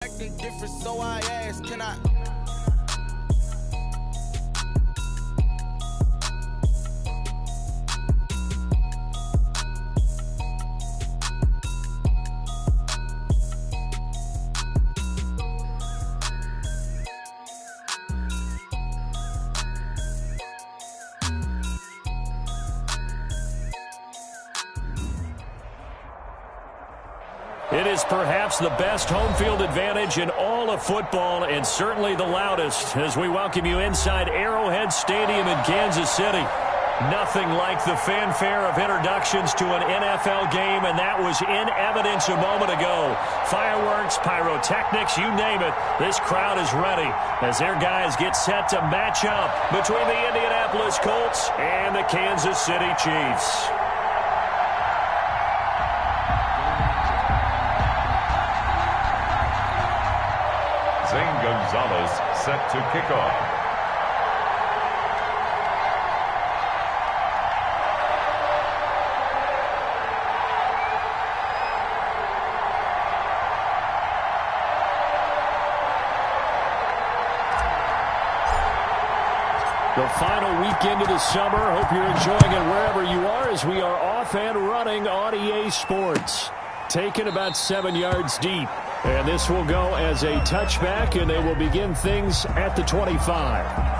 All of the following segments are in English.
Acting different, so I asked, can I? It is perhaps the best home field advantage in all of football, and certainly the loudest, as we welcome you inside Arrowhead Stadium in Kansas City. Nothing like the fanfare of introductions to an NFL game, and that was in evidence a moment ago. Fireworks, pyrotechnics, you name it. This crowd is ready as their guys get set to match up between the Indianapolis Colts and the Kansas City Chiefs. Zane Gonzalez set to kick off. The final weekend of the summer. Hope you're enjoying it wherever you are as we are off and running on EA Sports. Taken about 7 yards deep. And this will go as a touchback, and they will begin things at the 25.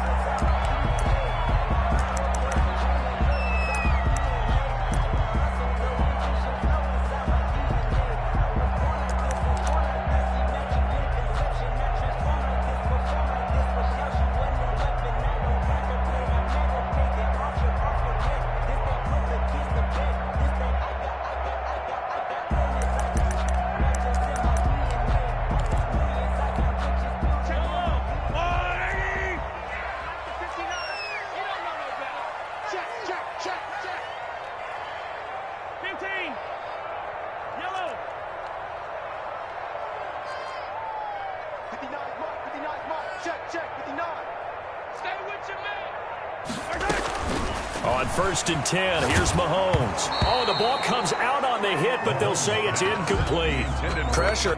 On 1st and 10, here's Mahomes. Oh, the ball comes out on the hit, but they'll say it's incomplete. Pressure.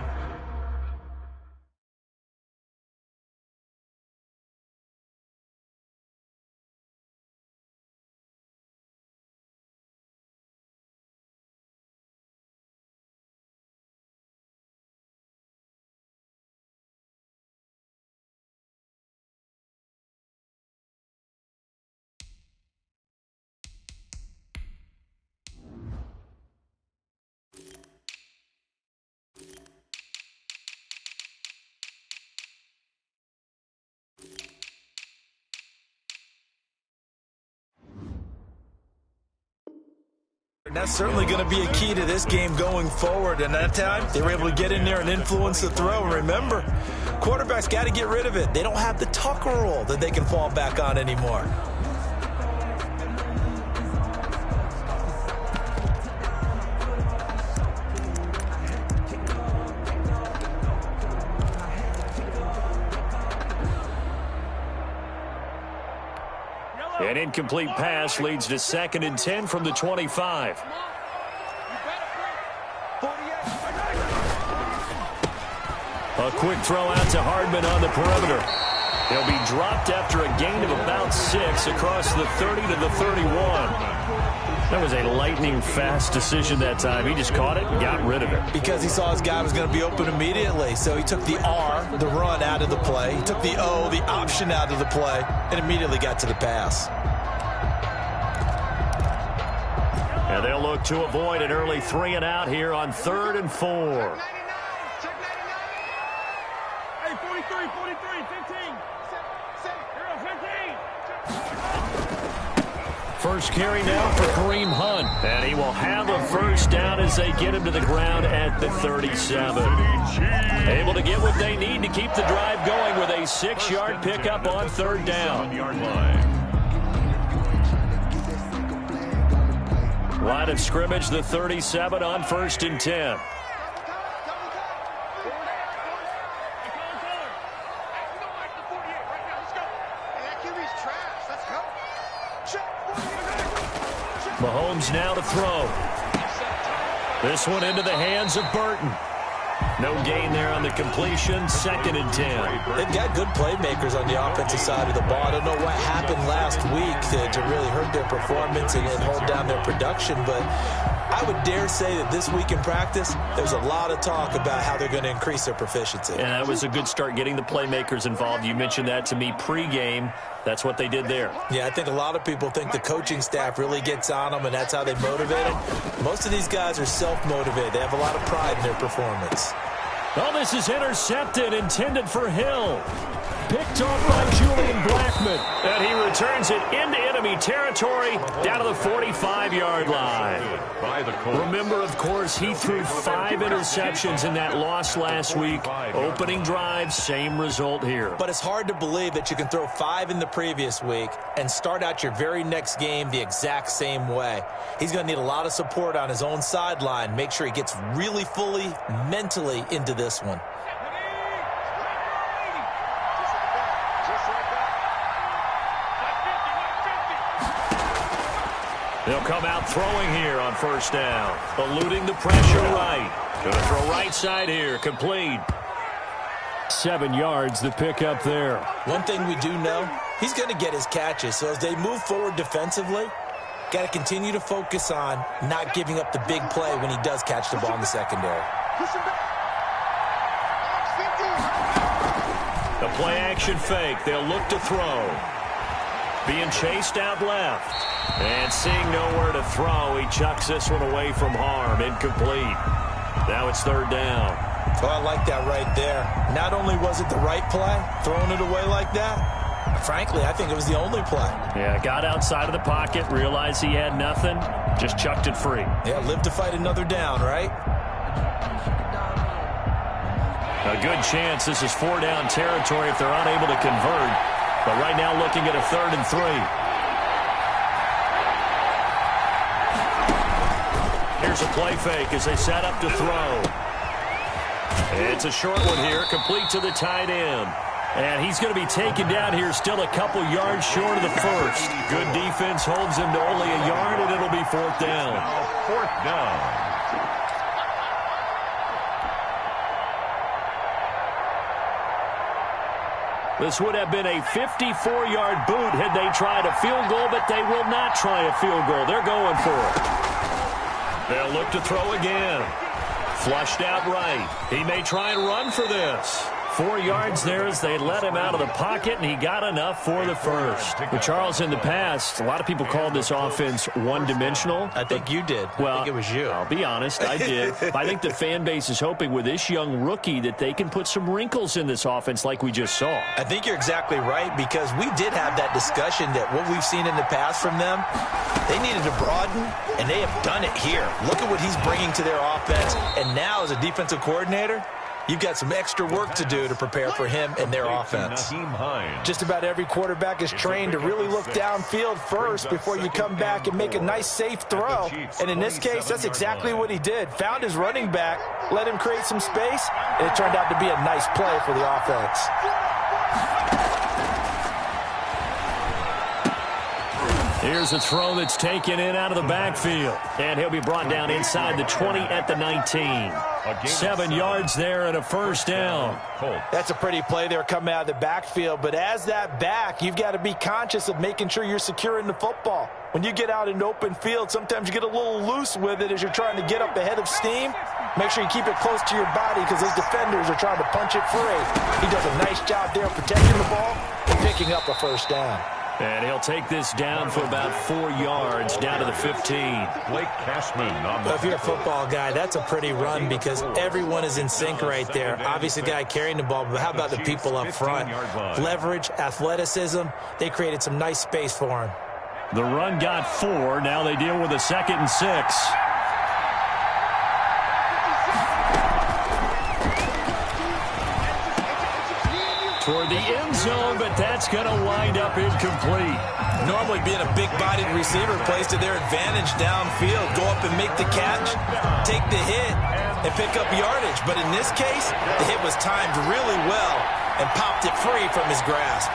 And that's certainly going to be a key to this game going forward. And that time, they were able to get in there and influence the throw. And remember, quarterbacks got to get rid of it. They don't have the tuck rule that they can fall back on anymore. An incomplete pass leads to 2nd and 10 from the 25. A quick throw out to Hardman on the perimeter. He'll be dropped after a gain of about 6 across the 30 to the 31. That was a lightning-fast decision that time. He just caught it and got rid of it. Because he saw his guy was going to be open immediately. So he took the R, the run, out of the play. He took the O, the option, out of the play, and immediately got to the pass. And they'll look to avoid an early 3 and out here on 3rd and 4. Check 99. Hey, 43, 15. First carry now for Kareem Hunt. And he will have a first down as they get him to the ground at the 37. Able to get what they need to keep the drive going with a 6-yard pickup on 3rd down. Line of scrimmage, the 37 on 1st and 10. Mahomes now to throw. This one into the hands of Burton. No gain there on the completion. 2nd and 10. They've got good playmakers on the offensive side of the ball. I don't know what happened last week to really hurt their performance and hold down their production, but I would dare say that this week in practice, there's a lot of talk about how they're going to increase their proficiency. And that was a good start, getting the playmakers involved. You mentioned that to me pregame. That's what they did there. Yeah, I think a lot of people think the coaching staff really gets on them, and that's how they motivate them. Most of these guys are self-motivated. They have a lot of pride in their performance. Oh, this is intercepted, intended for Hill. Picked off by Julian Blackman. And he returns it into enemy territory down to the 45-yard line. Remember, of course, he threw 5 interceptions in that loss last week. Opening drive, same result here. But it's hard to believe that you can throw 5 in the previous week and start out your very next game the exact same way. He's going to need a lot of support on his own sideline. Make sure he gets really fully mentally into this one. They'll come out throwing here on 1st down. Eluding the pressure right. Going to throw right side here. Complete. 7 yards the pick up there. One thing we do know, he's going to get his catches. So as they move forward defensively, got to continue to focus on not giving up the big play when he does catch the ball in the secondary. The play action fake. They'll look to throw. Being chased out left. And seeing nowhere to throw, he chucks this one away from harm. Incomplete. Now it's 3rd down. Oh, I like that right there. Not only was it the right play, throwing it away like that, frankly, I think it was the only play. Yeah, got outside of the pocket, realized he had nothing, just chucked it free. Yeah, live to fight another down, right? A good chance this is 4-down territory if they're unable to convert. But right now looking at a 3rd and 3. Here's a play fake as they set up to throw. It's a short one here, complete to the tight end. And he's going to be taken down here, still a couple yards short of the first. Good defense holds him to only a yard, and it'll be 4th down. 4th down. This would have been a 54-yard boot had they tried a field goal, but they will not try a field goal. They're going for it. They'll look to throw again. Flushed out right. He may try and run for this. 4 yards there as they let him out of the pocket, and he got enough for the first. But Charles, in the past, a lot of people called this offense one-dimensional. I think you did. Well, I think it was you. I'll be honest, I did. I think the fan base is hoping with this young rookie that they can put some wrinkles in this offense like we just saw. I think you're exactly right, because we did have that discussion that what we've seen in the past from them, they needed to broaden, and they have done it here. Look at what he's bringing to their offense, and now as a defensive coordinator, you've got some extra work to do to prepare for him and their offense. Just about every quarterback is trained to really look downfield first before you come back and make a nice, safe throw. And in this case, that's exactly what he did. Found his running back, let him create some space, and it turned out to be a nice play for the offense. Here's a throw that's taken in out of the backfield. And he'll be brought down inside the 20 at the 19. 7 yards there and a 1st down. That's a pretty play there coming out of the backfield. But as that back, you've got to be conscious of making sure you're securing the football. When you get out in open field, sometimes you get a little loose with it as you're trying to get up ahead of steam. Make sure you keep it close to your body because those defenders are trying to punch it free. He does a nice job there protecting the ball and picking up a 1st down. And he'll take this down for about 4 yards, down to the 15. Blake Cashman on the If you're a football guy, that's a pretty run because everyone is in sync right there. Obviously, the guy carrying the ball, but how about the people up front? Leverage, athleticism, they created some nice space for him. The run got 4. Now they deal with a 2nd and 6. Toward the end zone, but that's going to wind up incomplete. Normally being a big-bodied receiver plays to their advantage downfield. Go up and make the catch, take the hit, and pick up yardage. But in this case, the hit was timed really well and popped it free from his grasp.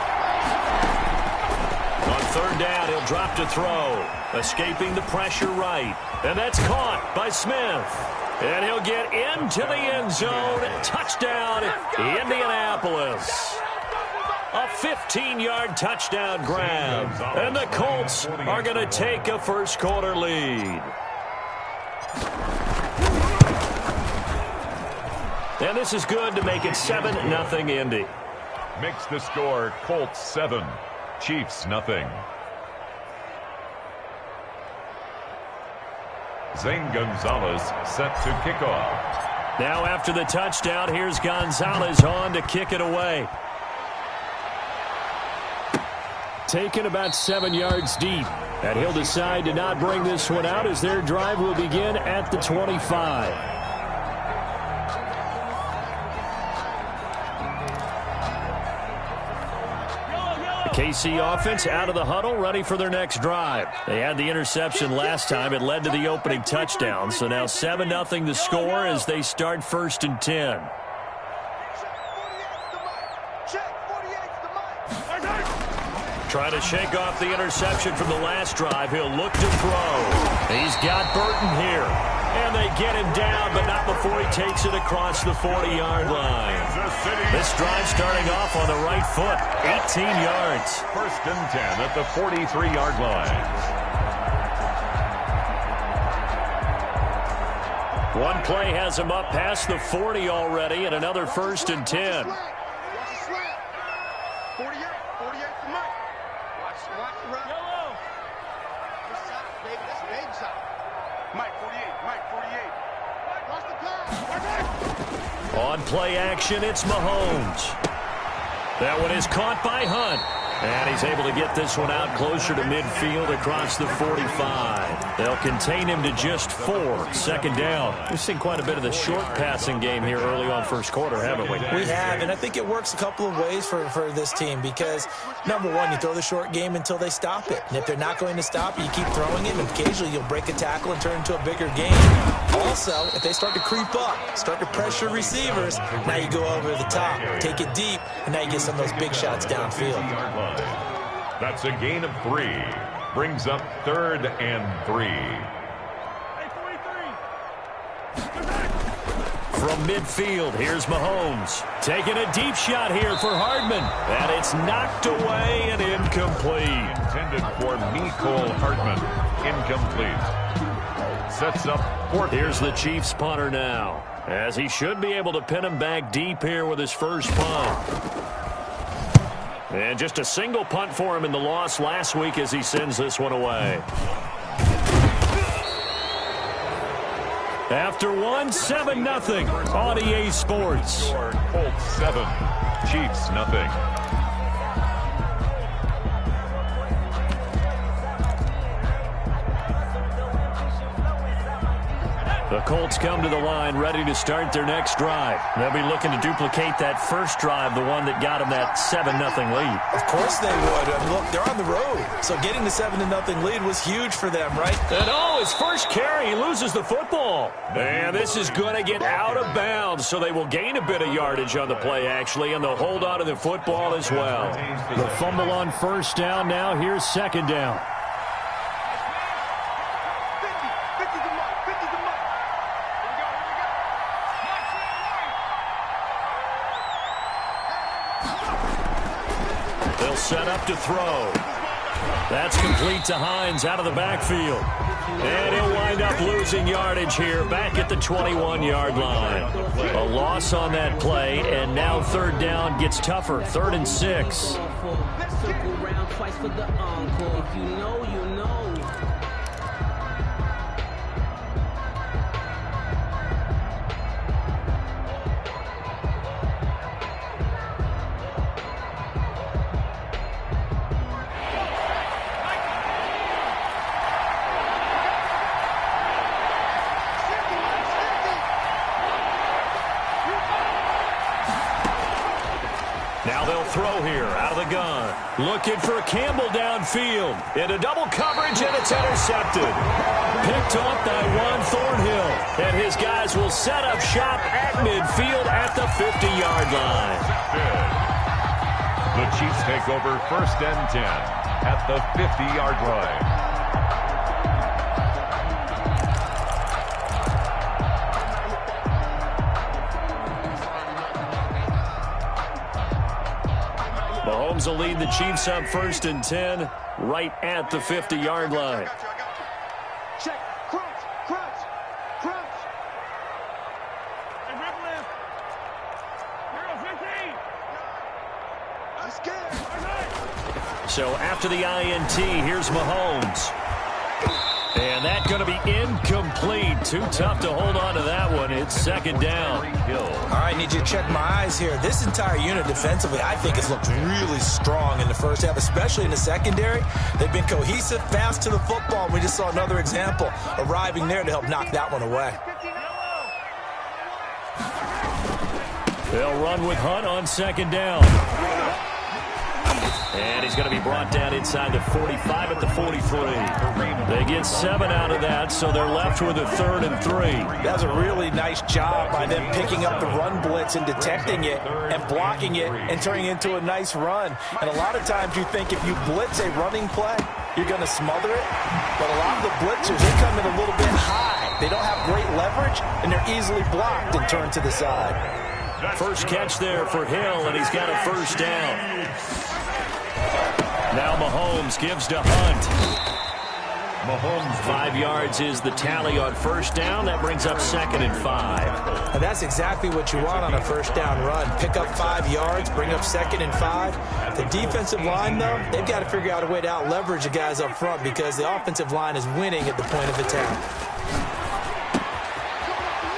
On third down, he'll drop to throw. Escaping the pressure right. And that's caught by Smith. And he'll get into the end zone. Touchdown, Indianapolis. A 15-yard touchdown grab. And the Colts are going to take a first-quarter lead. And this is good to make it 7-0 Indy. Makes the score Colts 7, Chiefs nothing. Zane Gonzalez set to kick off. Now after the touchdown, here's Gonzalez on to kick it away. Taken about 7 yards deep. And he'll decide to not bring this one out as their drive will begin at the 25. KC offense out of the huddle, ready for their next drive. They had the interception last time. It led to the opening touchdown. So now 7-0 the score as they start 1st and 10. Try to shake off the interception from the last drive. He'll look to throw. He's got Burton here. And they get him down, but not before he takes it across the 40-yard line. This drive starting off on the right foot. 18 yards. 1st and 10 at the 43-yard line. One play has him up past the 40 already, and another 1st and 10. On play action, it's Mahomes. That one is caught by Hunt. And he's able to get this one out closer to midfield across the 45. They'll contain him to just 4. 2nd down. We've seen quite a bit of the short passing game here early on 1st quarter, haven't we? We have, and I think it works a couple of ways for this team because, number one, you throw the short game until they stop it. And if they're not going to stop it, you keep throwing it, and occasionally you'll break a tackle and turn into a bigger game. Also, if they start to creep up, start to pressure receivers, now you go over the top, take it deep, and now you get some of those big shots downfield. That's a gain of 3. Brings up 3rd and 3. From midfield, here's Mahomes. Taking a deep shot here for Hardman. And it's knocked away and incomplete. Intended for Mecole Hardman. Incomplete. Sets up 4th. Here's the Chiefs punter now, as he should be able to pin him back deep here with his first punt. And just a single punt for him in the loss last week as he sends this one away. After 7-0 on EA Sports. Colts 7, Chiefs nothing. The Colts come to the line ready to start their next drive. They'll be looking to duplicate that first drive, the one that got them that 7-0 lead. Of course they would. I mean, look, they're on the road. So getting the 7-0 lead was huge for them, right? And his first carry, he loses the football. And this is going to get out of bounds, so they will gain a bit of yardage on the play, actually, and they'll hold on to the football as well. The fumble on 1st down now. Here's 2nd down. Set up to throw. That's complete to Hines out of the backfield. And he'll wind up losing yardage here back at the 21-yard line. A loss on that play, and now 3rd down gets tougher. 3rd and 6. Now they'll throw here out of the gun. Looking for Campbell downfield. Into double coverage, and it's intercepted. Picked off by Juan Thornhill. And his guys will set up shop at midfield at the 50-yard line. The Chiefs take over 1st and 10 at the 50-yard line. Mahomes will lead the Chiefs up 1st and 10 right at the 50-yard line. Check. Crunch. Hey, rip left. Hero 15. I'm scared. So after the INT, here's Mahomes. And that's going to be incomplete. Too tough to hold on to that one. It's 2nd down. All right, need you to check my eyes here. This entire unit defensively, I think, has looked really strong in the first half, especially in the secondary. They've been cohesive, fast to the football. We just saw another example arriving there to help knock that one away. They'll run with Hunt on 2nd down. And he's going to be brought down inside the 45 at the 43. They get 7 out of that, so they're left with a 3rd and 3. That's a really nice job by them picking up the run blitz and detecting it and blocking it and turning it into a nice run. And a lot of times you think if you blitz a running play, you're going to smother it. But a lot of the blitzers, they come in a little bit high. They don't have great leverage, and they're easily blocked and turned to the side. First catch there for Hill, and he's got a 1st down. Now Mahomes gives to Hunt. Mahomes 5 yards is the tally on 1st down. That brings up 2nd and 5. And that's exactly what you want on a 1st down run. Pick up 5 yards, bring up 2nd and 5. The defensive line, though, they've got to figure out a way to out-leverage the guys up front because the offensive line is winning at the point of attack.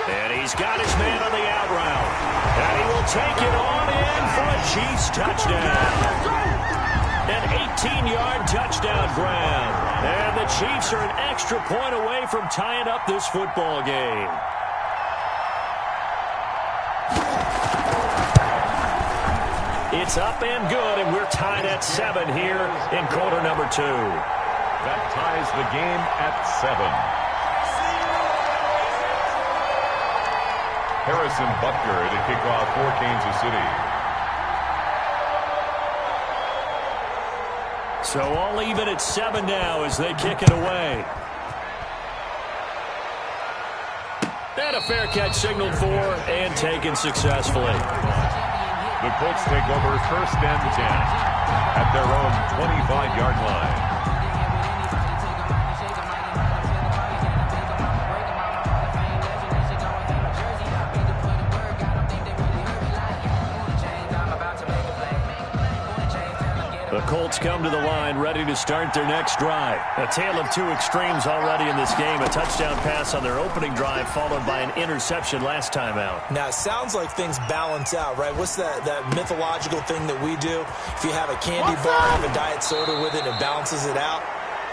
And he's got his man on the out route. And he will take it on in for a Chiefs touchdown. An 18-yard touchdown grab. And the Chiefs are an extra point away from tying up this football game. It's up and good, and we're tied at 7 here in quarter number 2. That ties the game at 7. Harrison Butker to kick off for Kansas City. So all even at 7 now as they kick it away. And a fair catch signaled for and taken successfully. The Colts take over 1st and 10 at their own 25-yard line. The Colts come to the line ready to start their next drive. A tale of 2 extremes already in this game. A touchdown pass on their opening drive followed by an interception last time out. Now, it sounds like things balance out, right? What's that mythological thing that we do? If you have a candy bar, have a diet soda with it, it balances it out.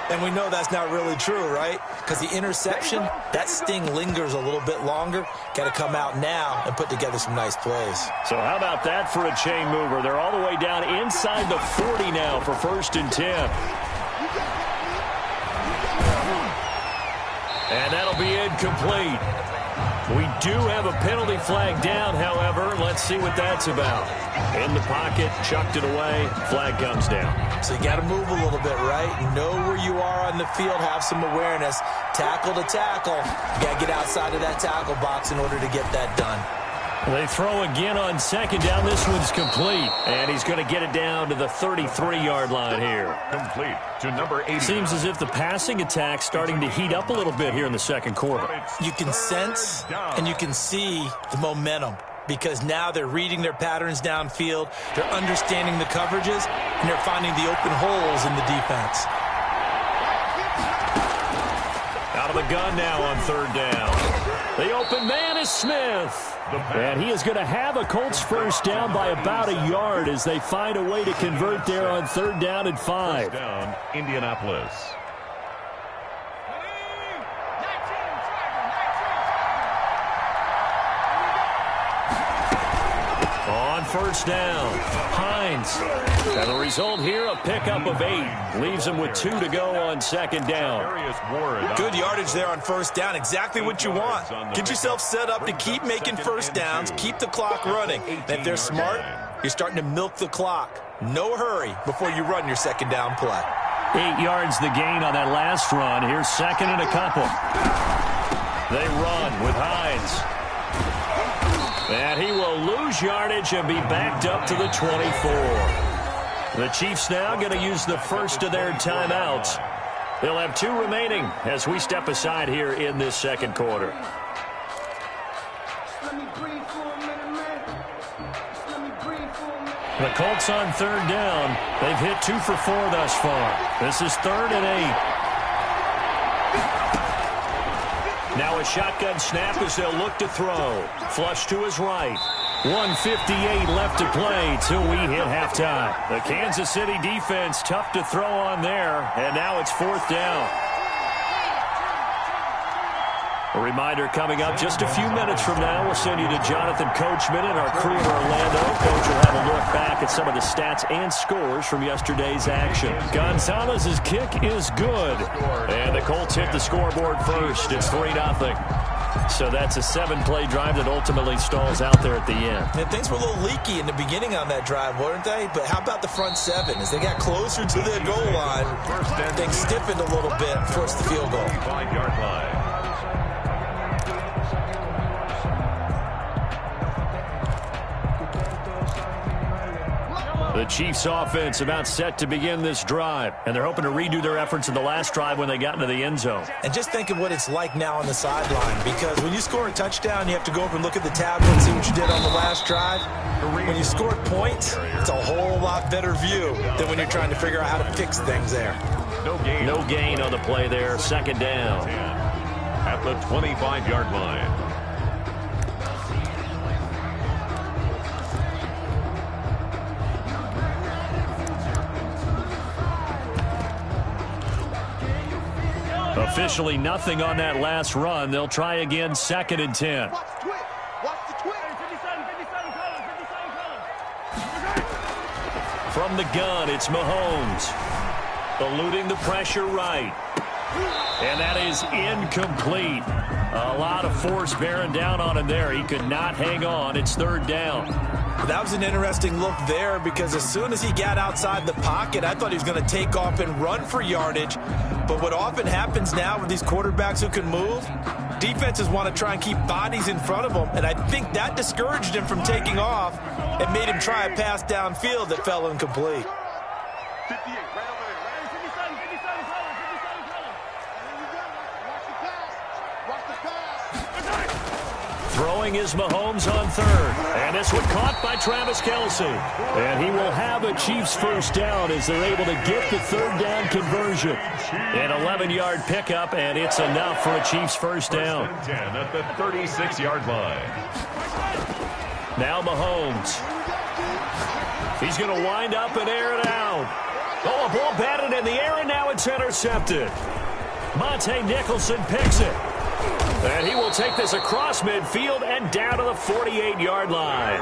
And we know that's not really true, right? Because the interception, that sting lingers a little bit longer. Got to come out now and put together some nice plays. So how about that for a chain mover? They're all the way down inside the 40 now for 1st and 10. And that'll be incomplete. We do have a penalty flag down, however. Let's see what that's about. In the pocket, chucked it away, flag comes down. So you got to move a little bit, right? Know where you are on the field, have some awareness. Tackle to tackle. You got to get outside of that tackle box in order to get that done. They throw again on 2nd down. This one's complete. And he's going to get it down to the 33-yard line here. Complete to number 80. Seems as if the passing attack's starting to heat up a little bit here in the 2nd quarter. You can sense and you can see the momentum because now they're reading their patterns downfield. They're understanding the coverages, and they're finding the open holes in the defense. Out of the gun now on 3rd down. The open man is Smith. And he is going to have a Colts 1st down by about a yard as they find a way to convert there on 3rd down and 5. 1st down, Indianapolis. On 1st down, Hines. And the result here, a pickup of 8. Leaves him with 2 to go on 2nd down. Good yardage there on 1st down. Exactly what you want. Get yourself set up to keep making 1st downs, keep the clock running. And if they're smart, you're starting to milk the clock. No hurry before you run your second down play. 8 yards the gain on that last run. Here's second and a couple. They run with Hines. And he will lose yardage and be backed up to the 24. The Chiefs now going to use the first of their timeouts. They'll have 2 remaining as we step aside here in this second quarter. The Colts on third down. They've hit 2 for 4 thus far. This is 3rd and 8. Now a shotgun snap as they'll look to throw. Flush to his right. 1:58 left to play till we hit halftime. The Kansas City defense tough to throw on there, and now it's 4th down. A reminder coming up just a few minutes from now. We'll send you to Jonathan Coachman and our crew in Orlando. Coach will have a look back at some of the stats and scores from yesterday's action. Gonzalez's kick is good. And the Colts hit the scoreboard first. It's 3-0. So that's a 7-play drive that ultimately stalls out there at the end. And things were a little leaky in the beginning on that drive, weren't they? But how about the front 7? As they got closer to their goal line, things stiffened a little bit, forced the field goal. 5-yard line. The Chiefs offense about set to begin this drive, and they're hoping to redo their efforts in the last drive when they got into the end zone. And just think of what it's like now on the sideline, because when you score a touchdown, you have to go over and look at the tablet and see what you did on the last drive. When you scored points, it's a whole lot better view than when you're trying to figure out how to fix things there. No gain on the play there. Second down. At the 25-yard line. Officially nothing on that last run. They'll try again, 2nd and 10. Watch the twit. Watch the twit. 57 colors. From the gun, it's Mahomes. Eluding the pressure right. And that is incomplete. A lot of force bearing down on him there. He could not hang on. It's 3rd down. That was an interesting look there, because as soon as he got outside the pocket, I thought he was going to take off and run for yardage. But what often happens now with these quarterbacks who can move, defenses want to try and keep bodies in front of them, and I think that discouraged him from taking off and made him try a pass downfield that fell incomplete. 58, right over there. 57 colors. Watch the pass. Throwing is Mahomes on 3rd. And this one caught by Travis Kelce. And he will have a Chiefs first down as they're able to get the 3rd down conversion. An 11-yard pickup, and it's enough for a Chiefs first down. 10 at the 36-yard line. Now Mahomes. He's going to wind up and air it out. Oh, a ball batted in the air, and now it's intercepted. Monte Nicholson picks it. And he will take this across midfield and down to the 48-yard line.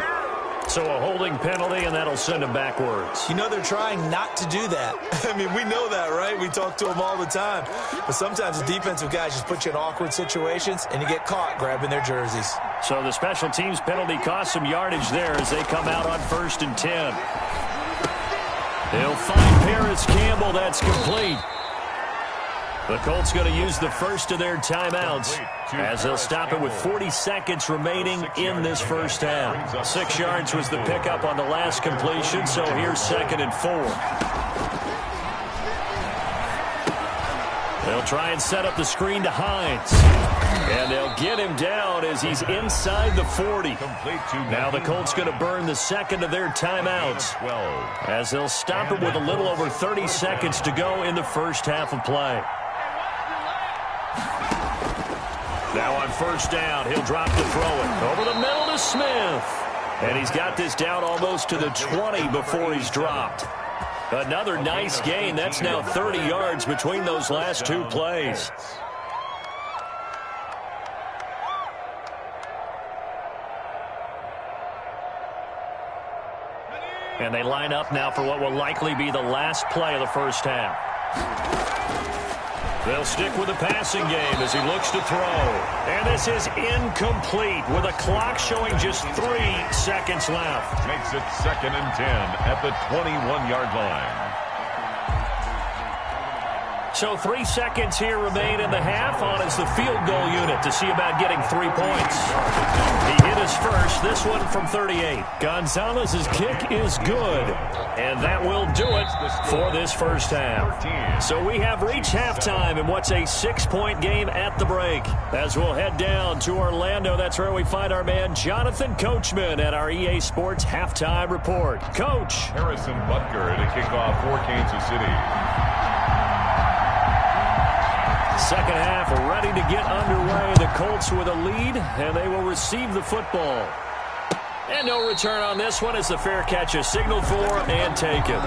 So a holding penalty, and that'll send him backwards. You know, they're trying not to do that. I mean, we know that, right? We talk to them all the time. But sometimes the defensive guys just put you in awkward situations, and you get caught grabbing their jerseys. So the special teams penalty cost some yardage there as they come out on 1st and 10. They'll find Paris Campbell. That's complete. The Colts going to use the first of their timeouts as they'll stop it with 40 seconds remaining in this first half. 6 yards was the pickup on the last completion, so here's 2nd and 4. They'll try and set up the screen to Hines. And they'll get him down as he's inside the 40. Now the Colts going to burn the second of their timeouts as they'll stop it with a little over 30 seconds to go in the first half of play. Now on 1st down, he'll drop to throw it. Over the middle to Smith. And he's got this down almost to the 20 before he's dropped. Another nice gain. That's now 30 yards between those last 2 plays. And they line up now for what will likely be the last play of the first half. They'll stick with the passing game as he looks to throw. And this is incomplete with a clock showing just 3 seconds left. Makes it 2nd and 10 at the 21-yard line. So 3 seconds here remain in the half. On is the field goal unit to see about getting 3 points. He hit his first, this one from 38. Gonzalez's kick is good. And that will do it for this first half. So we have reached halftime in what's a 6-point game at the break. As we'll head down to Orlando, that's where we find our man Jonathan Coachman at our EA Sports Halftime Report. Coach. Harrison Butker to kick off for Kansas City. Second half ready to get underway. The Colts with a lead, and they will receive the football. And no return on this one as the fair catch is signaled for and taken.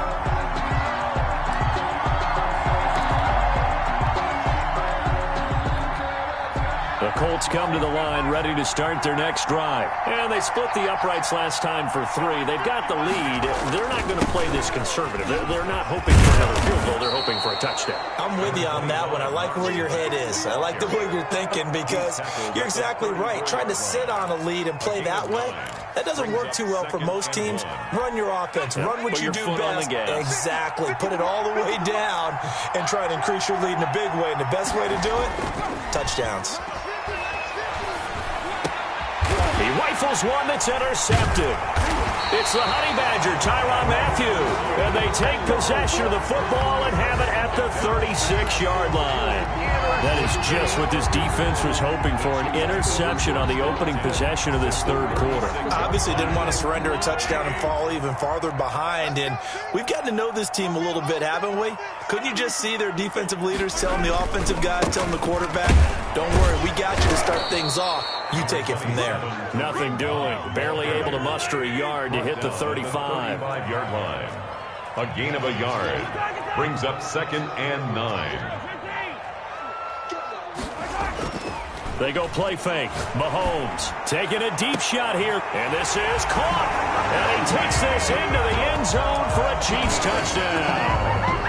The Colts come to the line ready to start their next drive. And they split the uprights last time for 3. They've got the lead. They're not going to play this conservative. They're not hoping for another field goal. They're hoping for a touchdown. I'm with you on that one. I like where your head is. I like the way you're thinking because you're exactly right. Trying to sit on a lead and play that way, that doesn't work too well for most teams. Run your offense. Run what you do best. Exactly. Put it all the way down and try to increase your lead in a big way. And the best way to do it, touchdowns. He rifles one that's intercepted. It's the Honey Badger, Tyrann Mathieu. And they take possession of the football and have it at the 36-yard line. That is just what this defense was hoping for, an interception on the opening possession of this third quarter. Obviously didn't want to surrender a touchdown and fall even farther behind. And we've gotten to know this team a little bit, haven't we? Couldn't you just see their defensive leaders telling the offensive guys, telling the quarterback, don't worry, we got you to start things off. You take it from there. Nothing doing. Barely able to muster a yard to hit the 35. 35-yard line. A gain of a yard. Brings up 2nd and 9. They go play fake. Mahomes taking a deep shot here. And this is caught. And he takes this into the end zone for a Chiefs touchdown.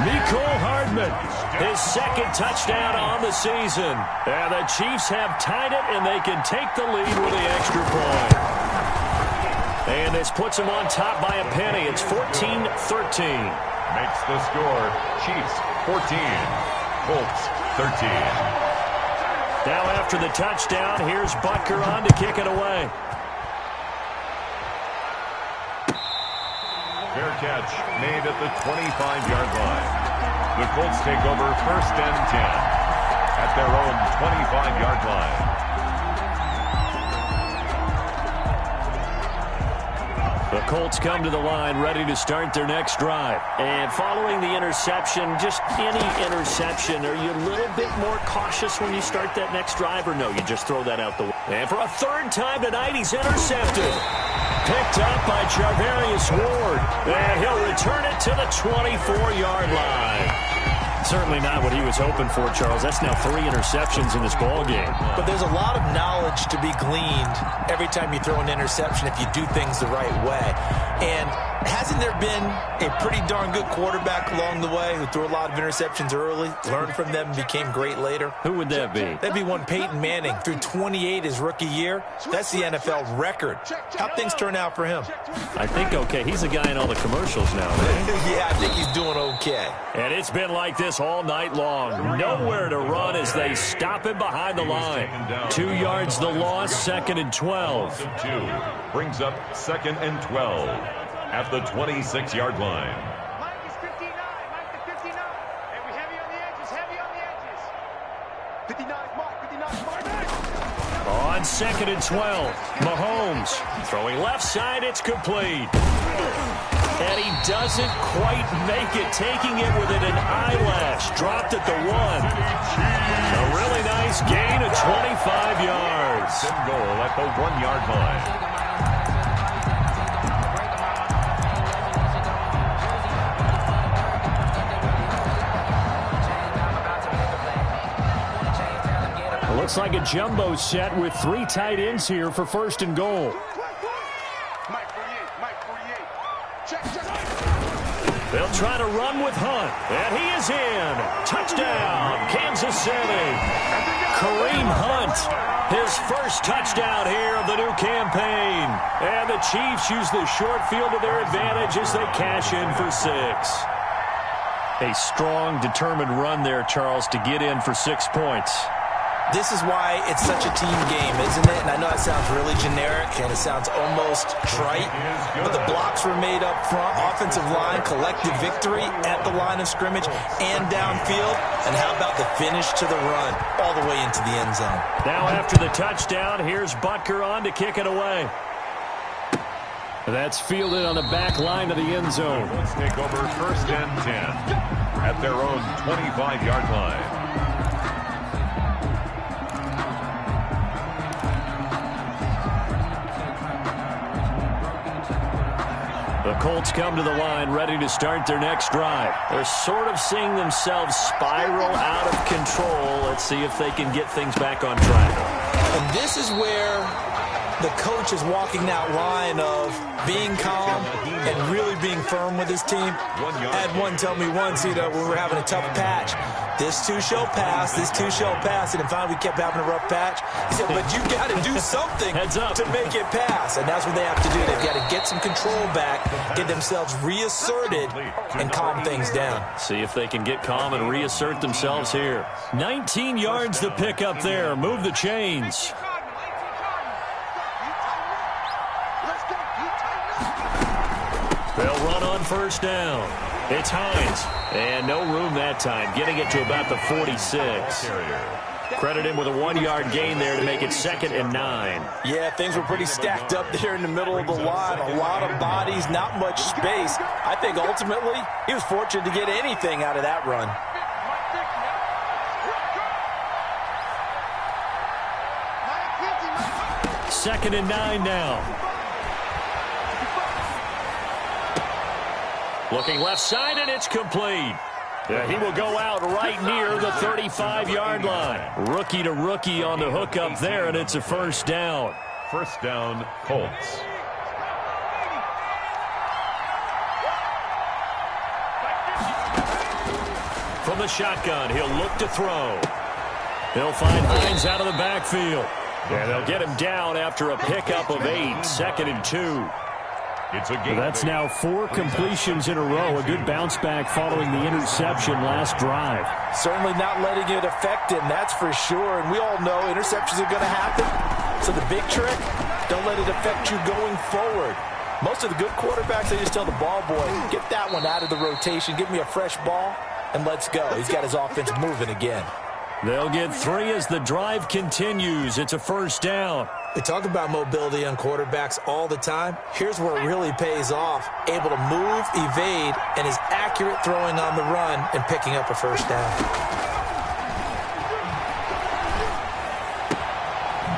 Mecole Hardman, his 2nd touchdown on the season. And the Chiefs have tied it, and they can take the lead with the extra point. And this puts them on top by a penny. It's 14-13. Makes the score Chiefs 14, Colts 13. Now after the touchdown, here's Butker on to kick it away. Fair catch made at the 25-yard line. The Colts take over 1st and 10 at their own 25-yard line. The Colts come to the line ready to start their next drive. And following the interception, just any interception, are you a little bit more cautious when you start that next drive, or no, you just throw that out the way? And for a 3rd time tonight, he's intercepted. Picked up by Charvarius Ward. And he'll return it to the 24-yard line. Certainly not what he was hoping for, Charles. That's now 3 interceptions in this ball game. But there's a lot of knowledge to be gleaned every time you throw an interception if you do things the right way. And hasn't there been a pretty darn good quarterback along the way who threw a lot of interceptions early, learned from them, and became great later? Who would that be? That'd be one Peyton Manning. Threw 28 his rookie year. That's the NFL record. How'd things turn out for him? I think okay. He's a guy in all the commercials now, man. Yeah, I think he's doing okay. And it's been like this all night long. Nowhere to run as they stop him behind the line. 2 yards the loss, 2nd and 12. 2 brings up 2nd and 12 at the 26-yard line. Mike is 59. Mike is 59. And we heavy on the edges. Heavy on the edges. 59 Mike. 59 Mike. On 2nd and 12, Mahomes throwing left side. It's complete. And he doesn't quite make it, taking it within an eyelash. Dropped at the 1. A really nice gain of 25 yards. And goal at the 1-yard line. Looks like a jumbo set with 3 tight ends here for 1st and goal. Mike 48. Mike 48. They'll try to run with Hunt, and he is in. Touchdown, Kansas City. Kareem Hunt, his first touchdown here of the new campaign. And the Chiefs use the short field to their advantage as they cash in for 6. A strong, determined run there, Charles, to get in for 6 points. This is why it's such a team game, isn't it? And I know that sounds really generic and it sounds almost trite, but the blocks were made up front, offensive line, collective victory at the line of scrimmage and downfield. And how about the finish to the run all the way into the end zone? Now after the touchdown, here's Butker on to kick it away. That's fielded on the back line of the end zone. Let's take over 1st and 10 at their own 25-yard line. The Colts come to the line ready to start their next drive. They're sort of seeing themselves spiral out of control. Let's see if they can get things back on track. And this is where the coach is walking that line of being calm and really being firm with his team. I had one tell me once, when we were having a tough patch, this too shall pass, this too shall pass, and then finally we kept having a rough patch. He said, but you got to do something to make it pass, and that's what they have to do. They've got to get some control back, get themselves reasserted, and calm things down. See if they can get calm and reassert themselves here. 19 yards to pick up there. Move the chains. They'll run on 1st down. It's Hines. And no room that time, getting it to about the 46. Credit him with a 1-yard gain there to make it 2nd and 9. Yeah, things were pretty stacked up there in the middle of the line. A lot of bodies, not much space. I think ultimately he was fortunate to get anything out of that run. Second and 9 now. Looking left side, and it's complete. He will go out right near the 35-yard line. Rookie to rookie on the hook up there, and it's a 1st down. 1st down, Colts. From the shotgun, he'll look to throw. They'll find Hines out of the backfield. And they'll get him down after a pickup of 8, 2nd and 2. That's now 4 completions in a row. A good bounce back following the interception last drive. Certainly not letting it affect him, that's for sure. And we all know interceptions are going to happen. So the big trick, don't let it affect you going forward. Most of the good quarterbacks, they just tell the ball boy, get that one out of the rotation, give me a fresh ball, and let's go. He's got his offense moving again. They'll get 3 as the drive continues. It's a 1st down. We talk about mobility on quarterbacks all the time. Here's where it really pays off. Able to move, evade, and is accurate throwing on the run and picking up a 1st down.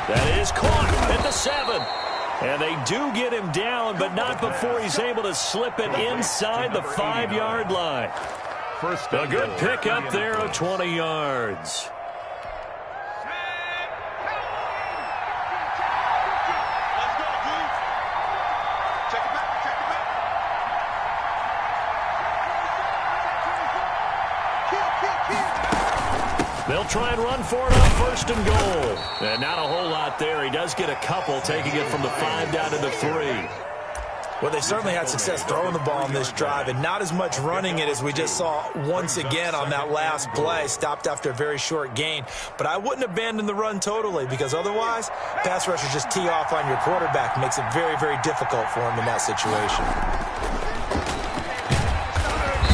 That is caught at the 7. And they do get him down, but not before he's able to slip it inside the 5-yard line. A good pickup there of 20 yards. They'll try and run for it on 1st and goal. And not a whole lot there. He does get a couple, taking it from the 5 down to the 3. Well, they certainly had success throwing the ball on this drive and not as much running it as we just saw once again on that last play. Stopped after a very short gain. But I wouldn't abandon the run totally because otherwise, pass rushers just tee off on your quarterback. Makes it very, very difficult for him in that situation.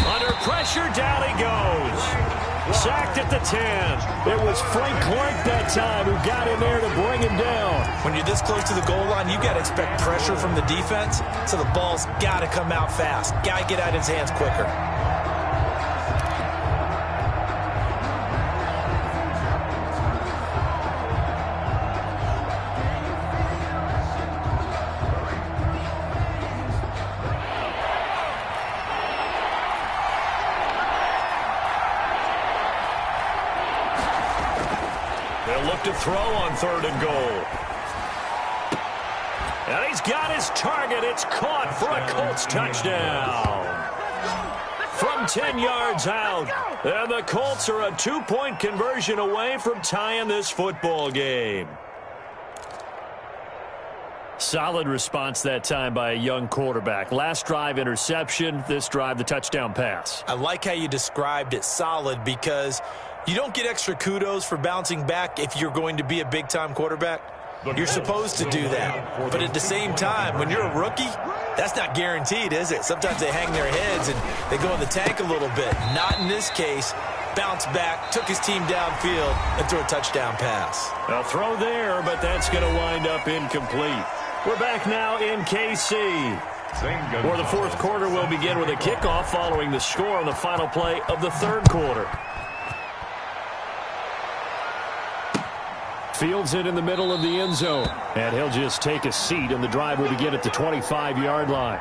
Under pressure, down he goes. Sacked at the 10. It was Frank Clark that time who got in there to bring him down. When you're this close to the goal line, you got to expect pressure from the defense, so the ball's got to come out fast. Got to get out of his hands quicker. They'll look to throw on 3rd and goal. And he's got his target. It's caught for a Colts touchdown. From 10 yards out. And the Colts are a 2-point conversion away from tying this football game. Solid response that time by a young quarterback. Last drive, interception. This drive, the touchdown pass. I like how you described it, solid, because you don't get extra kudos for bouncing back if you're going to be a big-time quarterback. You're supposed to do that. But at the same time, when you're a rookie, that's not guaranteed, is it? Sometimes they hang their heads and they go in the tank a little bit. Not in this case. Bounced back, took his team downfield, and threw a touchdown pass. A throw there, but that's going to wind up incomplete. We're back now in KC, where the fourth quarter will begin with a kickoff following the score on the final play of the third quarter. Fields it in the middle of the end zone, and he'll just take a seat, and the drive will begin at the 25-yard line.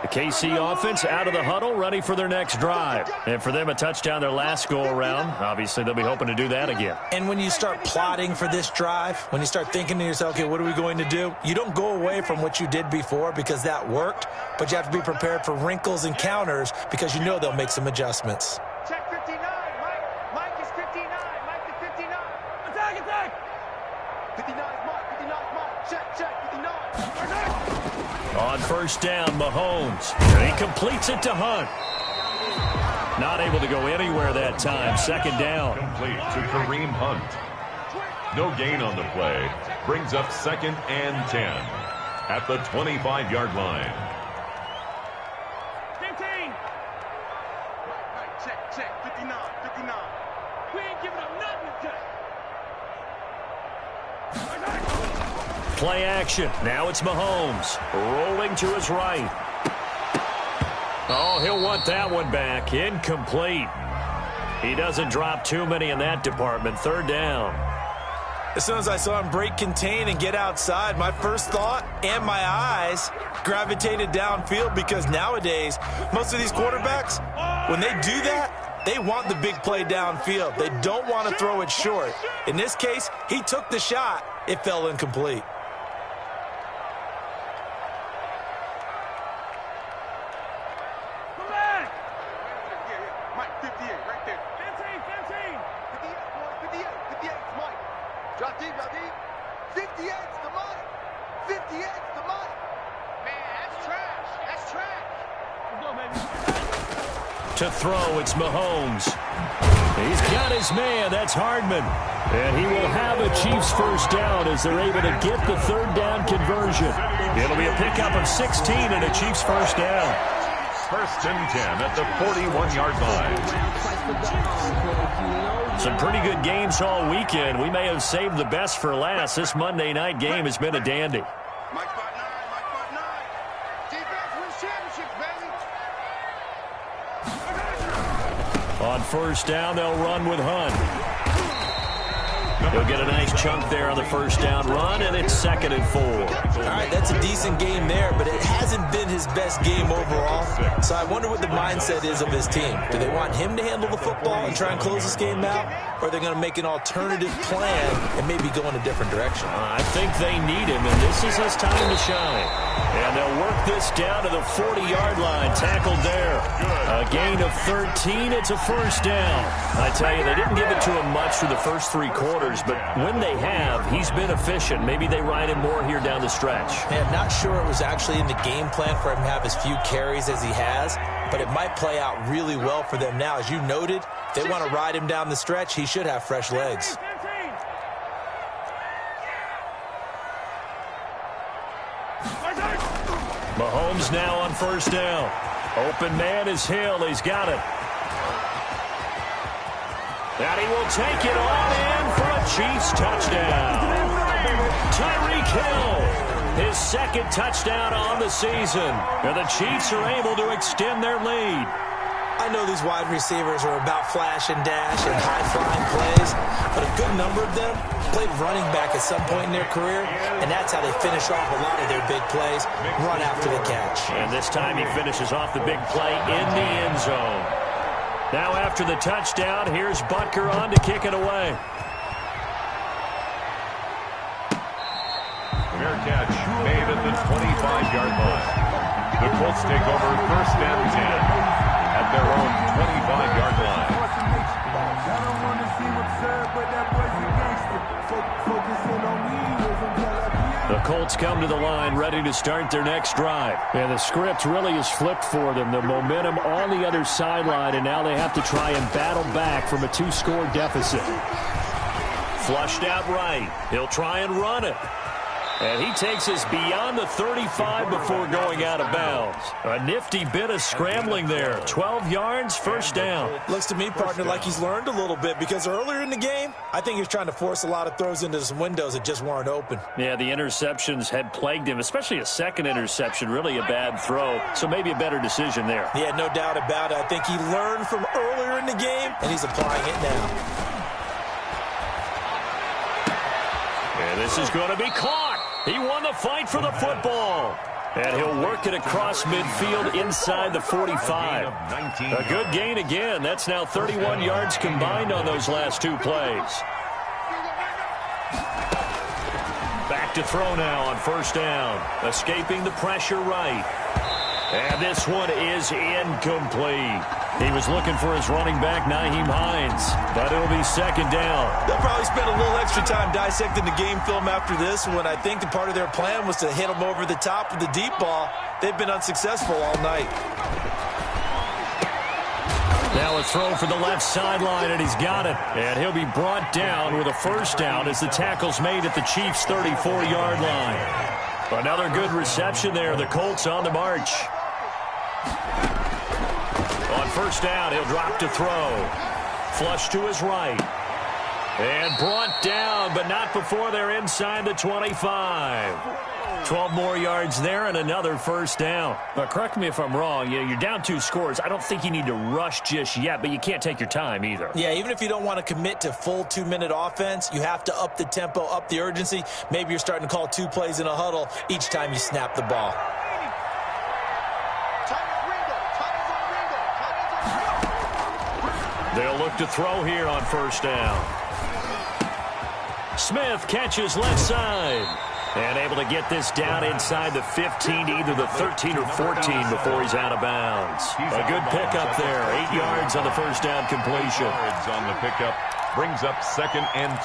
The KC offense out of the huddle, ready for their next drive. And for them, a touchdown their last go-around. Obviously, they'll be hoping to do that again. And when you start plotting for this drive, when you start thinking to yourself, okay, what are we going to do? You don't go away from what you did before because that worked, but you have to be prepared for wrinkles and counters because you know they'll make some adjustments. Check 59. Mike is 59. Mike is 59. Attack, attack. 59 is Mike. 59 is Mike. Check, 59. On first down, Mahomes. He completes it to Hunt. Not able to go anywhere that time. Second down. Complete to Kareem Hunt. No gain on the play. Brings up 2nd and 10 at the 25-yard line. 15. Right, check. 59. We ain't giving up nothing today. Play action. Now it's Mahomes. Rolling to his right. Oh, he'll want that one back. Incomplete. He doesn't drop too many in that department. Third down. As soon as I saw him break contain and get outside, my first thought and my eyes gravitated downfield because nowadays, most of these quarterbacks, when they do that, they want the big play downfield. They don't want to throw it short. In this case, he took the shot. It fell incomplete. Mike, 58, right there. 15. 58, 58, Mike. Drop deep. 58's the Mike. 58's the Mike. Man, that's trash. That's trash. Let's go, baby. To throw, it's Mahomes. He's got his man. That's Hardman. And he will have a Chiefs first down as they're able to get the third down conversion. It'll be a pickup of 16 and a Chiefs first down. 1st and 10 at the 41-yard line. Some pretty good games all weekend. We may have saved the best for last. This Monday night game has been a dandy. Mike 5'9", Mike 5'9". Defense wins championships, baby. On first down, they'll run with Hunt. He'll get a nice chunk there on the first down run, and it's 2nd and 4. All right, that's a decent game there, but it hasn't been his best game overall. So I wonder what the mindset is of his team. Do they want him to handle the football and try and close this game out? Or are they going to make an alternative plan and maybe go in a different direction? I think they need him, and this is his time to shine. And they'll work this down to the 40-yard line. Tackled there. A gain of 13. It's a first down. I tell you, they didn't give it to him much through the first 3 quarters, but when they have, he's been efficient. Maybe they ride him more here down the stretch. I'm not sure it was actually in the game plan for him to have as few carries as he has, but it might play out really well for them now. As you noted, if they want to ride him down the stretch, he should have fresh legs. Mahomes now on first down. Open man is Hill. He's got it. And he will take it all in for a Chiefs touchdown. Tyreek Hill, his 2nd touchdown on the season. And the Chiefs are able to extend their lead. I know these wide receivers are about flash and dash and high-flying plays, but a good number of them played running back at some point in their career, and that's how they finish off a lot of their big plays, run after the catch. And this time he finishes off the big play in the end zone. Now after the touchdown, here's Butker on to kick it away. Fair catch made at the 25-yard line. The Colts take over first and 10 at their own 25-yard line. The Colts come to the line ready to start their next drive. Yeah, the script really is flipped for them. The momentum on the other sideline, and now they have to try and battle back from a 2-score deficit. Flushed out right. He'll try and run it. And he takes us beyond the 35 before going out of bounds. A nifty bit of scrambling there. 12 yards, first down. Looks to me, partner, like he's learned a little bit, because earlier in the game, I think he was trying to force a lot of throws into some windows that just weren't open. Yeah, the interceptions had plagued him, especially a second interception, really a bad throw. So maybe a better decision there. Yeah, no doubt about it. I think he learned from earlier in the game, and he's applying it now. And this is going to be caught. He won the fight for the football. And he'll work it across midfield inside the 45. A good gain again. That's now 31 yards combined on those last two plays. Back to throw now on first down. Escaping the pressure right. And this one is incomplete. He was looking for his running back, Nyheim Hines, but it'll be second down. They'll probably spend a little extra time dissecting the game film after this one. I think the part of their plan was to hit him over the top with the deep ball. They've been unsuccessful all night. Now a throw for the left sideline, and he's got it. And he'll be brought down with a first down as the tackle's made at the Chiefs' 34-yard line. Another good reception there. The Colts on the march. On first down, he'll drop to throw. Flush to his right. And brought down, but not before they're inside the 25. 12 more yards there and another first down. But correct me if I'm wrong. You're down 2 scores. I don't think you need to rush just yet, but you can't take your time either. Yeah, even if you don't want to commit to full 2-minute offense, you have to up the tempo, up the urgency. Maybe you're starting to call 2 plays in a huddle each time you snap the ball. They'll look to throw here on first down. Smith catches left side. And able to get this down inside the 15 to either the 13 or 14 before he's out of bounds. A good pickup there. 8 yards on the first down completion. Yards on the pickup brings up second and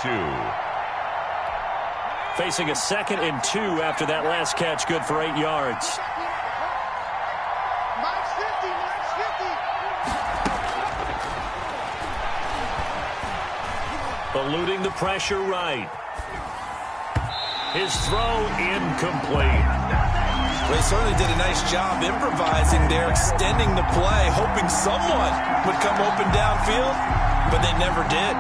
2. Facing a second and 2 after that last catch. Good for 8 yards. Eluding the pressure right. His throw incomplete. Well, he certainly did a nice job improvising there, extending the play, hoping someone would come open downfield, but they never did.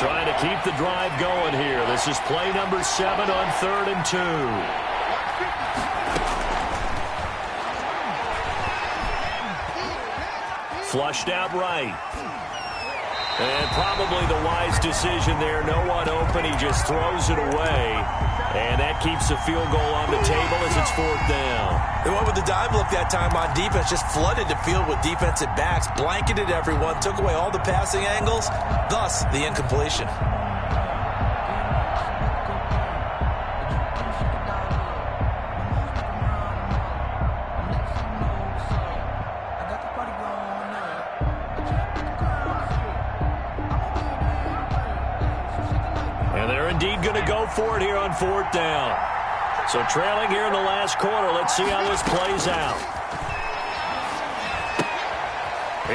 Trying to keep the drive going here. This is play number 7 on 3rd and 2. Flushed out right. And probably the wise decision there. No one open. He just throws it away. And that keeps the field goal on the table as it's 4th down. They went with the dive look that time on defense. Just flooded the field with defensive backs. Blanketed everyone. Took away all the passing angles. Thus, the incompletion. Indeed going to go for it here on 4th down. So trailing here in the last quarter. Let's see how this plays out.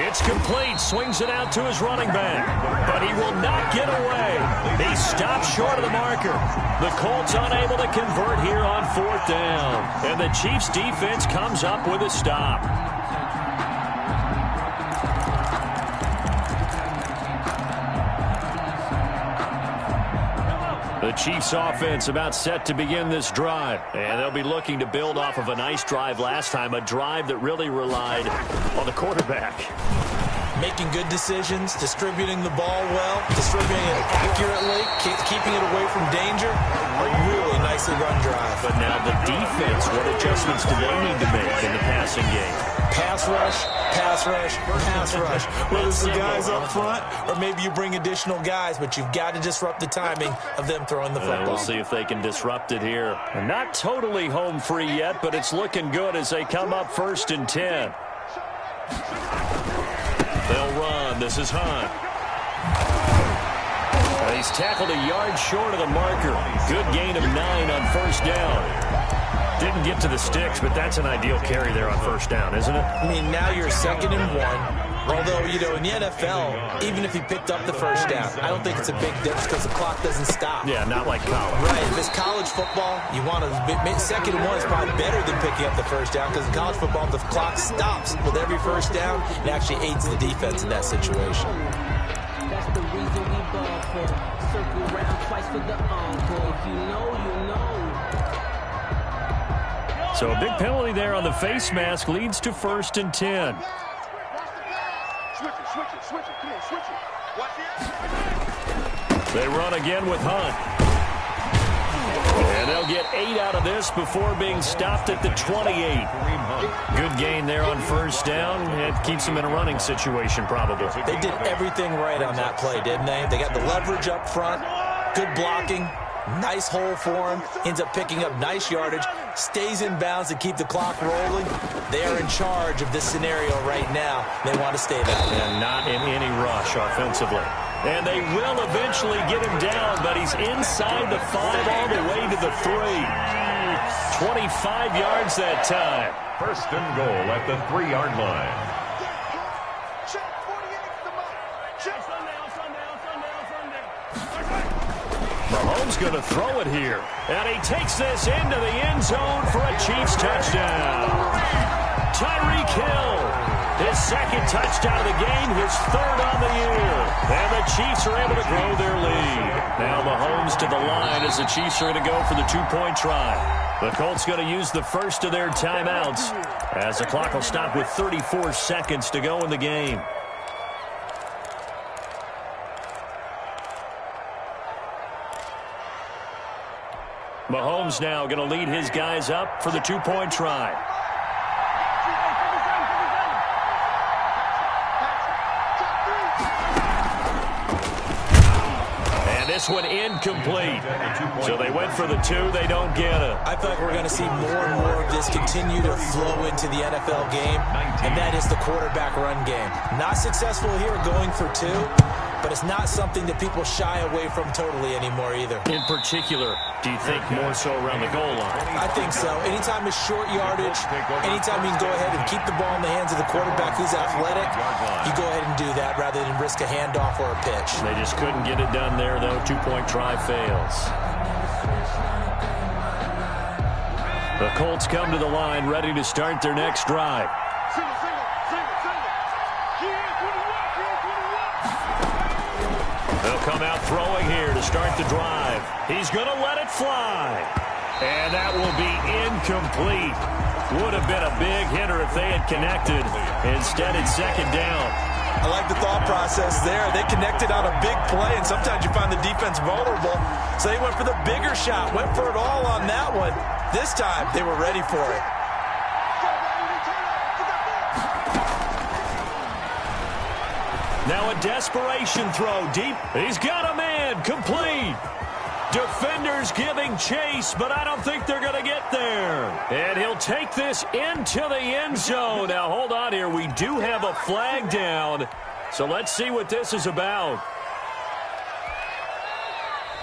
It's complete. Swings it out to his running back. But he will not get away. He stops short of the marker. The Colts unable to convert here on 4th down. And the Chiefs defense comes up with a stop. The Chiefs offense about set to begin this drive. And they'll be looking to build off of a nice drive last time, a drive that really relied on the quarterback. Making good decisions, distributing the ball well, distributing it accurately, keeping it away from danger. A really nicely run drive. But now the defense, what adjustments do they need to make in the passing game? Pass rush, pass rush, pass rush. Whether it's the guys up front or maybe you bring additional guys, but you've got to disrupt the timing of them throwing the football. We'll see if they can disrupt it here. And not totally home free yet, but it's looking good as they come up 1st and 10. They'll run. This is Hunt. He's tackled a yard short of the marker. Good gain of 9 on 1st down. Didn't get to the sticks, but that's an ideal carry there on 1st down, isn't it? I mean, now you're 2nd and 1. Although, you know, in the NFL, even if he picked up the 1st down, I don't think it's a big difference because the clock doesn't stop. Yeah, not like college. Right. If it's college football, you want to 2nd and 1 is probably better than picking up the 1st down because in college football, the clock stops with every 1st down. It actually aids the defense in that situation. That's the reason we ball for. Circle round twice for the encore. If you know, you know. So a big penalty there on the face mask leads to 1st and 10. Switch it. Come on, switch it. Watch it. They run again with Hunt. And they'll get 8 out of this before being stopped at the 28. Good gain there on 1st down. It keeps them in a running situation probably. They did everything right on that play, didn't they? They got the leverage up front, good blocking, nice hole for him, ends up picking up nice yardage, stays in bounds to keep the clock rolling. They are in charge of this scenario right now. They want to stay that way. And not in any rush offensively. And they will eventually get him down, but he's inside the 5 all the way to the 3. 25 yards that time. 1st and goal at the 3-yard line. Check 48's the mark. Check. Mahomes going to throw it here. And he takes this into the end zone for a Chiefs touchdown. Tyreek Hill, his 2nd touchdown of the game, his 3rd on the year. And the Chiefs are able to grow their lead. Now Mahomes to the line as the Chiefs are going to go for the 2-point try. The Colts going to use the first of their timeouts as the clock will stop with 34 seconds to go in the game. Mahomes now going to lead his guys up for the 2-point try. And this one incomplete. So they went for the 2. They don't get it. I feel like we're going to see more and more of this continue to flow into the NFL game, and that is the quarterback run game. Not successful here going for 2, but it's not something that people shy away from totally anymore either. In particular, do you think more so around the goal line? I think so. Anytime it's short yardage, anytime you can go ahead and keep the ball in the hands of the quarterback who's athletic, you go ahead and do that rather than risk a handoff or a pitch. They just couldn't get it done there, though. 2-point try fails. The Colts come to the line ready to start their next drive. They'll come out throwing here to start the drive. He's going to let it fly. And that will be incomplete. Would have been a big hitter if they had connected. Instead, it's 2nd down. I like the thought process there. They connected on a big play, and sometimes you find the defense vulnerable. So they went for the bigger shot, went for it all on that one. This time, they were ready for it. Now a desperation throw deep. He's got a man. Complete. Defenders giving chase, but I don't think they're going to get there. And he'll take this into the end zone. Now, hold on here. We do have a flag down. So let's see what this is about.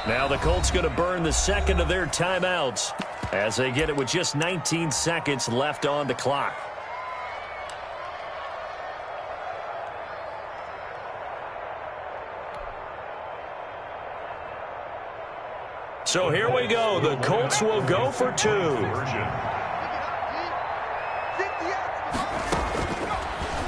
Now the Colts going to burn the 2nd of their timeouts as they get it with just 19 seconds left on the clock. So here we go. The Colts will go for 2.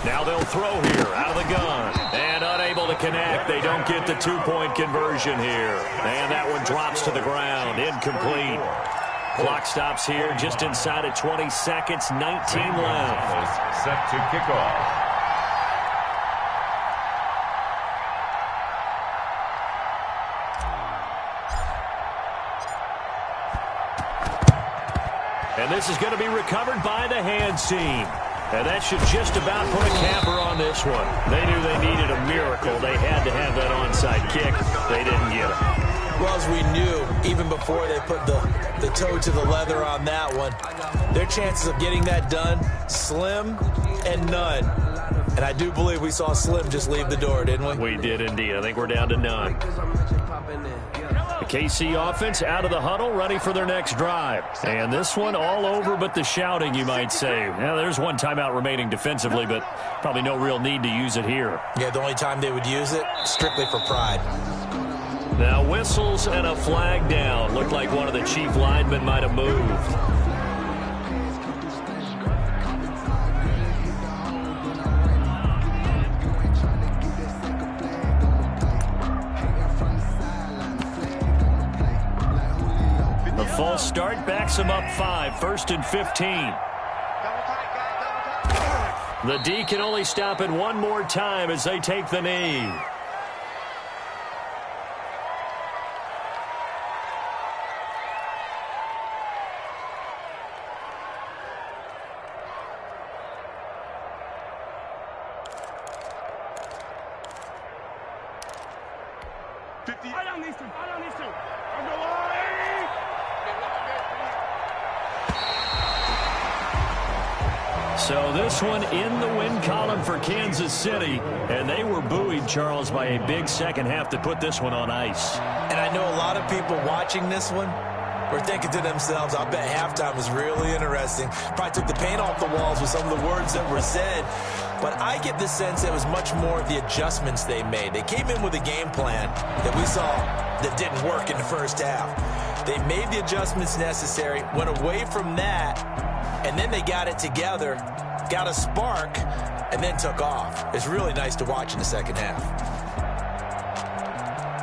Now they'll throw here out of the gun. And unable to connect. They don't get the two-point conversion here. And that one drops to the ground. Incomplete. Clock stops here just inside of 20 seconds. 19 left. Set to kick off. And this is going to be recovered by the hands team. And that should just about put a capper on this one. They knew they needed a miracle. They had to have that onside kick. They didn't get it. Well, as we knew, even before they put the toe to the leather on that one, their chances of getting that done, slim and none. And I do believe we saw Slim just leave the door, didn't we? We did indeed. I think we're down to none. The KC offense out of the huddle, ready for their next drive. And this one all over but the shouting, you might say. Now, there's one timeout remaining defensively, but probably no real need to use it here. Yeah, the only time they would use it, strictly for pride. Now whistles and a flag down. Looked like one of the chief linemen might have moved. The false start backs him up 5, 1st and 15. The D can only stop it one more time as they take the knee. So this one in the win column for Kansas City, and they were buoyed, Charles, by a big second half to put this one on ice. And I know a lot of people watching this one were thinking to themselves, I bet halftime was really interesting. Probably took the paint off the walls with some of the words that were said. But I get the sense it was much more of the adjustments they made. They came in with a game plan that we saw that didn't work in the first half. They made the adjustments necessary, went away from that, and then they got it together, got a spark, and then took off. It's really nice to watch in the second half.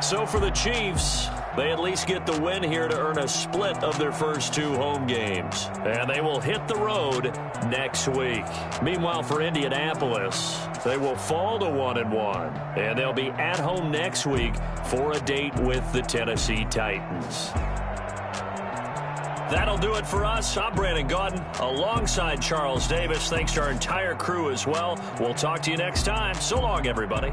So for the Chiefs, they at least get the win here to earn a split of their first 2 home games. And they will hit the road next week. Meanwhile, for Indianapolis, they will fall to 1-1. And they'll be at home next week for a date with the Tennessee Titans. That'll do it for us. I'm Brandon Gaudin alongside Charles Davis. Thanks to our entire crew as well. We'll talk to you next time. So long, everybody.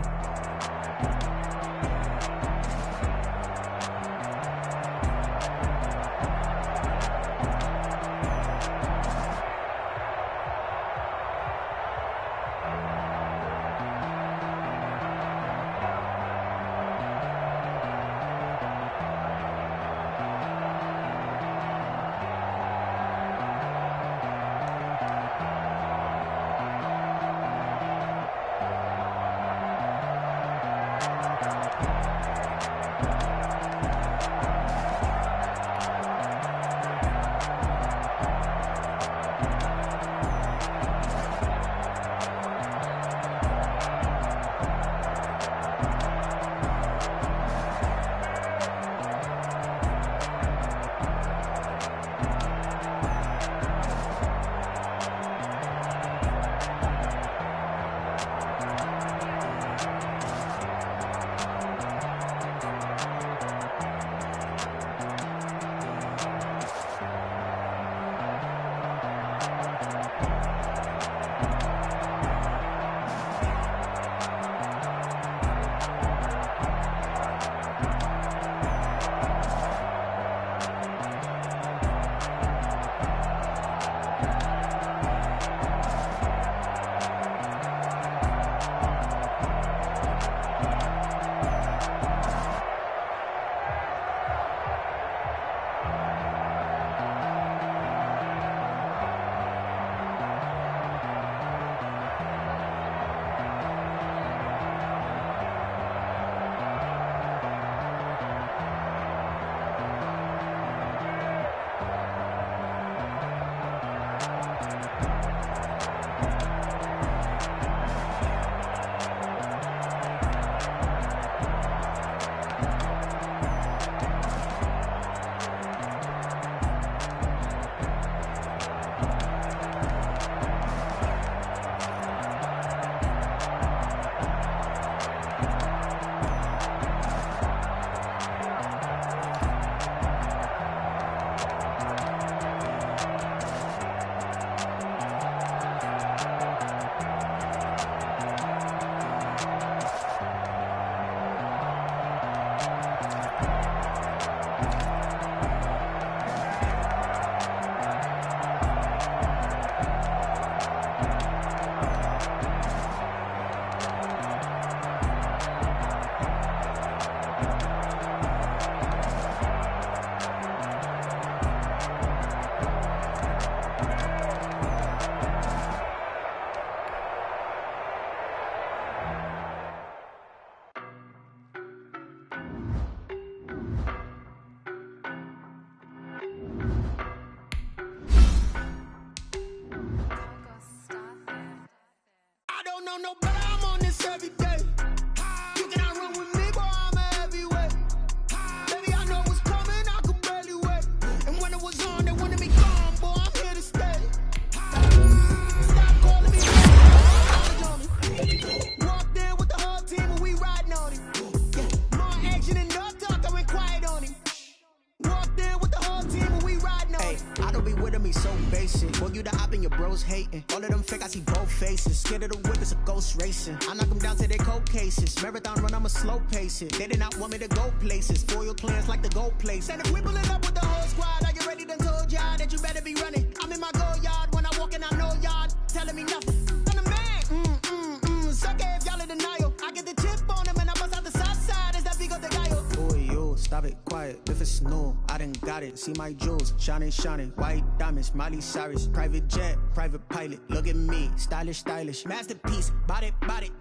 Hey, I don't be with me so basic. Boy, you the op and your bros hating. All of them fake, I see both faces. Scared of the whip, it's a ghost racing. I knock them down to their cold cases. Marathon run, I'ma slow pace it. They did not want me to go places. Foil plans like the gold place. And if we pulling up with the whole squad, are you ready? Done told y'all that you better be running. I'm in my go yard. When I walk in, I know y'all telling me nothing. I'm the man. Suck it if y'all in denial. I get the chip on them and I bust out the south side. Is that Vigo de Gallo? Boy, yo, stop it, quiet. If it's snow, I done got it. See my jewels, shining, shining. White diamonds, Miley Cyrus. Private jet, private pilot. Look at me, stylish, stylish. Masterpiece, body,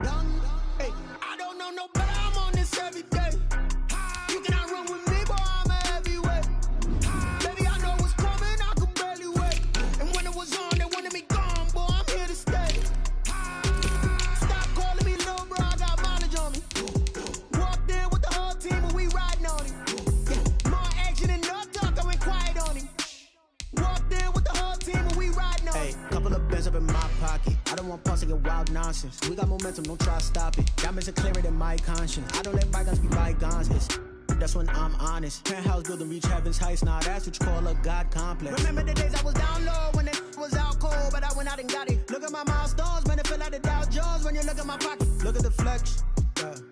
done. Hey, I don't know no better. I'm on this every day. You cannot run with me, boy, I'm a heavyweight. Baby, I know what's coming, I can barely wait. And when it was on, they wanted me gone, boy, I'm here to stay. Stop calling me little bro, I got mileage on me. Walked in with the whole team and we riding on it. Yeah, more action and no talk, I went quiet on him. Walked in with the whole team and we riding on it. Hey, couple of bands up in my pocket. I don't want pause to get wild nonsense. We got momentum, don't try to stop it. Diamonds are clearer than my conscience. I don't let bygones be bygones. That's when I'm honest. Penthouse building, reach heaven's heights. Nah, that's what you call a God complex. Remember the days I was down low when it was out cold, but I went out and got it. Look at my milestones, man, it feel like the Dow Jones when you look at my pocket. Look at the flex,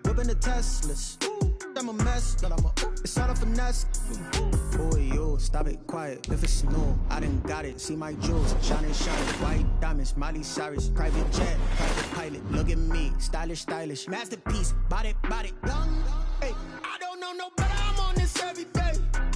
whipping the Teslas. I'm a mess, but it's all a finesse. Boy, yo, stop it, quiet. If it's snow, I done got it. See my jewels, shining, shining. White diamonds, Miley Cyrus. Private jet, private pilot. Look at me, stylish, stylish. Masterpiece, body, done. Hey, I don't know no better. I'm on this every day.